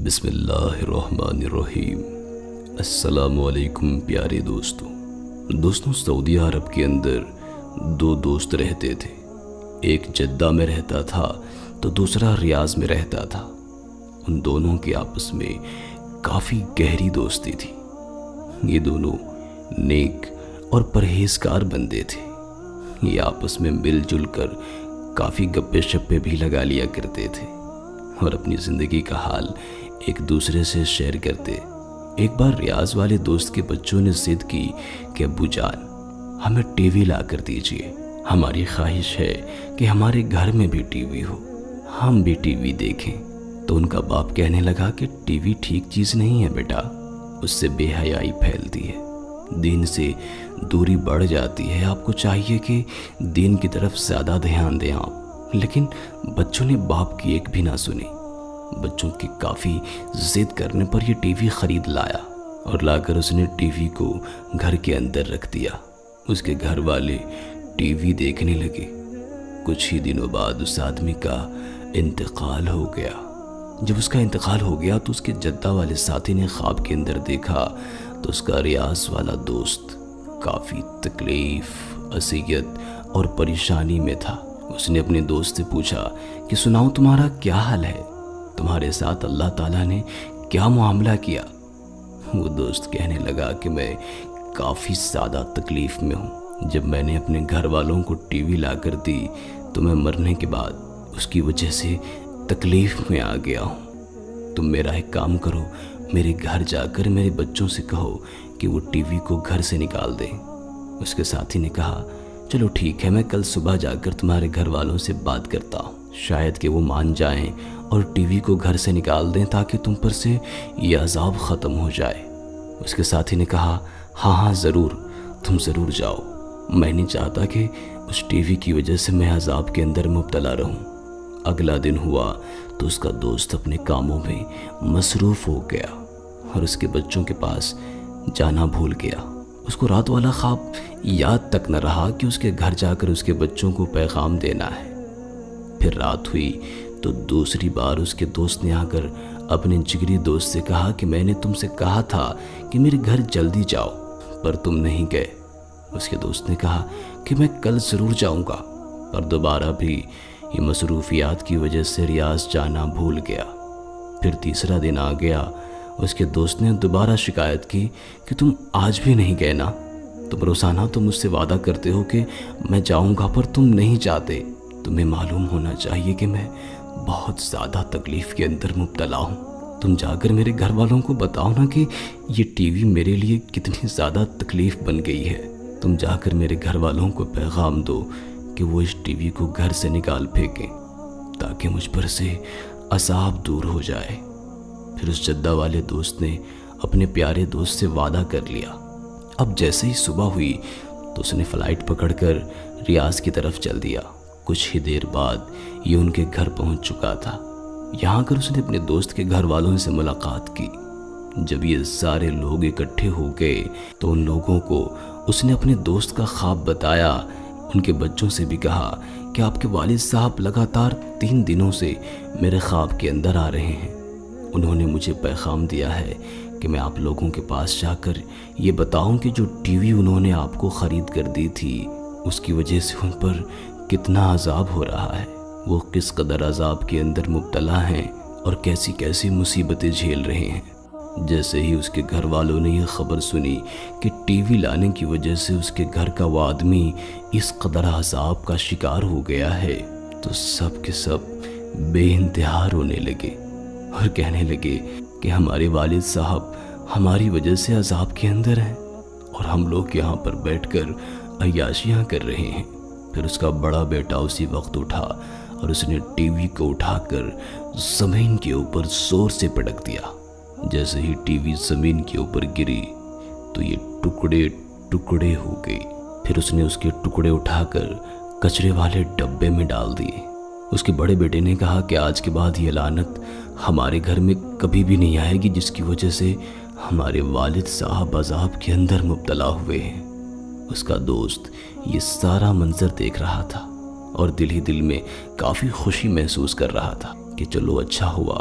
بسم اللہ الرحمن الرحیم۔ السلام علیکم پیارے دوستوں، سعودی عرب کے اندر دو دوست رہتے تھے۔ ایک جدہ میں رہتا تھا تو دوسرا ریاض میں رہتا تھا۔ ان دونوں کے آپس میں کافی گہری دوستی تھی۔ یہ دونوں نیک اور پرہیزگار بندے تھے۔ یہ آپس میں مل جل کر کافی گپے شپے بھی لگا لیا کرتے تھے اور اپنی زندگی کا حال ایک دوسرے سے شیئر کرتے۔ ایک بار ریاض والے دوست کے بچوں نے ضد کی کہ ابو جان ہمیں ٹی وی لا کر دیجئے، ہماری خواہش ہے کہ ہمارے گھر میں بھی ٹی وی ہو، ہم بھی ٹی وی دیکھیں۔ تو ان کا باپ کہنے لگا کہ ٹی وی ٹھیک چیز نہیں ہے بیٹا، اس سے بے حیائی پھیلتی ہے، دین سے دوری بڑھ جاتی ہے، آپ کو چاہیے کہ دین کی طرف زیادہ دھیان دیں آپ۔ لیکن بچوں نے باپ کی ایک بھی نہ سنی۔ بچوں کی کافی ضد کرنے پر یہ ٹی وی خرید لایا اور لا کر اس نے ٹی وی کو گھر کے اندر رکھ دیا۔ اس کے گھر والے ٹی وی دیکھنے لگے۔ کچھ ہی دنوں بعد اس آدمی کا انتقال ہو گیا۔ جب اس کا انتقال ہو گیا تو اس کے جدہ والے ساتھی نے خواب کے اندر دیکھا تو اس کا ریاض والا دوست کافی تکلیف، اذیت اور پریشانی میں تھا۔ اس نے اپنے دوست سے پوچھا کہ سناؤ تمہارا کیا حال ہے، تمہارے ساتھ اللہ تعالیٰ نے کیا معاملہ کیا؟ وہ دوست کہنے لگا کہ میں کافی زیادہ تکلیف میں ہوں۔ جب میں نے اپنے گھر والوں کو ٹی وی لا کر دی تو میں مرنے کے بعد اس کی وجہ سے تکلیف میں آ گیا ہوں۔ تم میرا ایک کام کرو، میرے گھر جا کر میرے بچوں سے کہو کہ وہ ٹی وی کو گھر سے نکال دیں۔ اس کے ساتھی نے کہا چلو ٹھیک ہے، میں کل صبح جا کر تمہارے گھر والوں سے بات کرتا ہوں، شاید کہ وہ مان جائیں اور ٹی وی کو گھر سے نکال دیں تاکہ تم پر سے یہ عذاب ختم ہو جائے۔ اس کے ساتھی نے کہا ہاں ضرور، تم ضرور جاؤ، میں نہیں چاہتا کہ اس ٹی وی کی وجہ سے میں عذاب کے اندر مبتلا رہوں۔ اگلا دن ہوا تو اس کا دوست اپنے کاموں میں مصروف ہو گیا اور اس کے بچوں کے پاس جانا بھول گیا۔ اس کو رات والا خواب یاد تک نہ رہا کہ اس کے گھر جا کر اس کے بچوں کو پیغام دینا ہے۔ پھر رات ہوئی تو دوسری بار اس کے دوست نے آ کر اپنے جگری دوست سے کہا کہ میں نے تم سے کہا تھا کہ میرے گھر جلدی جاؤ پر تم نہیں گئے۔ اس کے دوست نے کہا کہ میں کل ضرور جاؤں گا، پر دوبارہ بھی یہ مصروفیات کی وجہ سے ریاض جانا بھول گیا۔ پھر تیسرا دن آ گیا، اس کے دوست نے دوبارہ شکایت کی کہ تم آج بھی نہیں گئے نا، تم روزانہ تو مجھ سے وعدہ کرتے ہو کہ میں جاؤں گا پر تم نہیں جاتے۔ تمہیں معلوم ہونا چاہیے کہ میں بہت زیادہ تکلیف کے اندر مبتلا ہوں، تم جا کر میرے گھر والوں کو بتاؤ نا کہ یہ ٹی وی میرے لیے کتنی زیادہ تکلیف بن گئی ہے۔ تم جا کر میرے گھر والوں کو پیغام دو کہ وہ اس ٹی وی کو گھر سے نکال پھینکیں تاکہ مجھ پر سے عذاب دور ہو جائے۔ پھر اس جدہ والے دوست نے اپنے پیارے دوست سے وعدہ کر لیا۔ اب جیسے ہی صبح ہوئی تو اس نے فلائٹ پکڑ کر ریاض کی طرف چل دیا۔ کچھ ہی دیر بعد یہ ان کے گھر پہنچ چکا تھا۔ یہاں کر اس نے اپنے دوست کے گھر والوں سے ملاقات کی۔ جب یہ سارے لوگ اکٹھے ہو گئے تو ان لوگوں کو اس نے اپنے دوست کا خواب بتایا۔ ان کے بچوں سے بھی کہا کہ آپ کے والد صاحب لگاتار 3 دنوں سے میرے خواب کے اندر آ رہے ہیں۔ انہوں نے مجھے پیغام دیا ہے کہ میں آپ لوگوں کے پاس جا کر یہ بتاؤں کہ جو ٹی وی انہوں نے آپ کو خرید کر دی تھی اس کی وجہ سے ان پر کتنا عذاب ہو رہا ہے، وہ کس قدر عذاب کے اندر مبتلا ہیں اور کیسی کیسی مصیبتیں جھیل رہے ہیں۔ جیسے ہی اس کے گھر والوں نے یہ خبر سنی کہ ٹی وی لانے کی وجہ سے اس کے گھر کا وہ آدمی اس قدر عذاب کا شکار ہو گیا ہے تو سب کے سب بے انتہا رونے لگے اور کہنے لگے کہ ہمارے والد صاحب ہماری وجہ سے عذاب کے اندر ہیں اور ہم لوگ یہاں پر بیٹھ کر عیاشیاں کر رہے ہیں۔ پھر اس کا بڑا بیٹا اسی وقت اٹھا اور اس نے ٹی وی کو اٹھا کر زمین کے اوپر زور سے پٹک دیا۔ جیسے ہی ٹی وی زمین کے اوپر گری تو یہ ٹکڑے ٹکڑے ہو گئی۔ پھر اس نے اس کے ٹکڑے اٹھا کر کچرے والے ڈبے میں ڈال دیے۔ اس کے بڑے بیٹے نے کہا کہ آج کے بعد یہ لعنت ہمارے گھر میں کبھی بھی نہیں آئے گی جس کی وجہ سے ہمارے والد صاحب عذاب کے اندر مبتلا ہوئے ہیں۔ اس کا دوست یہ سارا منظر دیکھ رہا تھا اور دل ہی دل میں کافی خوشی محسوس کر رہا تھا کہ چلو اچھا ہوا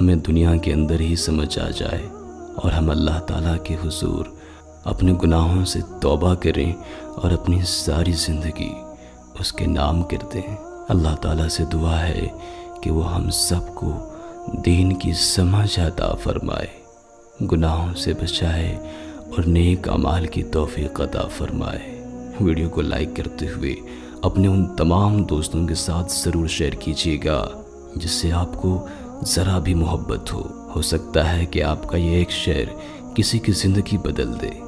ہمیں دنیا کے اندر ہی سمجھ آ جائے اور ہم اللہ تعالیٰ کے حضور اپنے گناہوں سے توبہ کریں اور اپنی ساری زندگی اس کے نام کرتے ہیں۔ اللہ تعالیٰ سے دعا ہے کہ وہ ہم سب کو دین کی سمجھ عطا فرمائے، گناہوں سے بچائے اور نیک اعمال کی توفیق عطا فرمائے۔ ویڈیو کو لائک کرتے ہوئے اپنے ان تمام دوستوں کے ساتھ ضرور شیئر کیجیے گا جس سے آپ کو ذرا بھی محبت ہو سکتا ہے کہ آپ کا یہ ایک شیئر کسی کی زندگی بدل دے۔